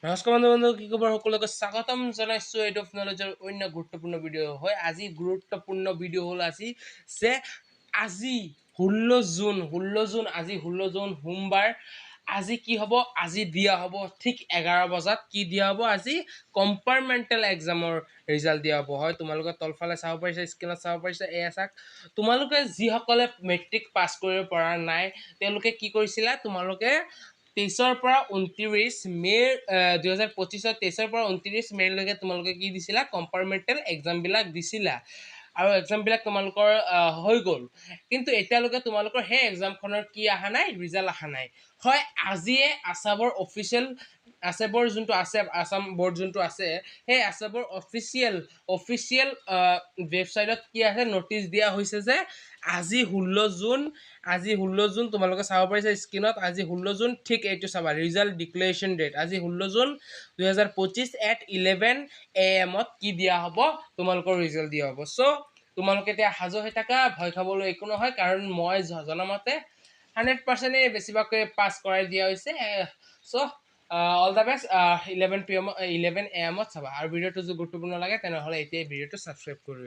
নমস্কাৰ বন্ধু কি খবৰ সকলোকে স্বাগতম জনাইছোঁ এইট অফ নলেজৰ অন্য গুৰুত্বপূৰ্ণ ভিডিঅ' হয়। আজি গুৰুত্বপূৰ্ণ ভিডিঅ' হ'ল যে আজি 16 জুন আজি 16 জুন সোমবাৰ। আজি কি হ'ব? আজি দিয়া হ'ব ঠিক 11 বজাত কি দিয়া হ'ব? আজি কম্পাৰ্টমেণ্টেল এক্সামৰ ৰিজাল্ট দিয়া হ'ব। হয়, তোমালোকে তলফালে চাব পাৰিছা, স্ক্ৰীণত চাব পাৰিছা। এয়া চাওক, তোমালোকে যিসকলে মেট্ৰিক পাছ কৰিব পৰা নাই তেওঁলোকে কি কৰিছিলা? তোমালোকে 23 পৰা 29 মে 2025 23 পৰা 29 মেলৈকে তোমালোকে কি দিছিলা? কম্পাৰ্টমেণ্টেল এক্সামবিলাক দিছিলা আৰু এক্সামবিলাক তোমালোকৰ হৈ গ'ল। কিন্তু এতিয়ালৈকে তোমালোকৰ সেই এক্সামখনৰ কি অহা নাই? ৰিজাল্ট অহা নাই। হয়, আজিয়ে আছামৰ অফিচিয়েল আছামৰ যোনটো আছে, আছাম বৰ্ড যোনটো আছে, সেই আছামৰ অফিচিয়েল ৱেবছাইটত কি আছে? নটিচ দিয়া হৈছে যে আজি 16 জুন তোমালোকে চাব পাৰিছা স্ক্ৰীণত। আজি 16 জুন, ঠিক এইটো চাবা, ৰিজাল্ট ডিক্লেৰেশ্যন ডেট আজি 16 জুন 2025 at 11 AM কি দিয়া হ'ব? তোমালোকৰ ৰিজাল্ট দিয়া হ'ব। চ' তোমালোকে এতিয়া সাজু হৈ থাকা, ভয় খাবলৈ একো নহয়, কাৰণ মই জনামতে 100% বেছিভাগকৈ পাছ কৰাই দিয়া হৈছে। চ' অল দ্য বেষ্ট। 11 AM চাবা। আৰু ভিডিঅ'টো যদি গুৰুত্বপূৰ্ণ লাগে তেনেহ'লে এতিয়াই ভিডিঅ'টো ছাবস্ক্ৰাইব কৰি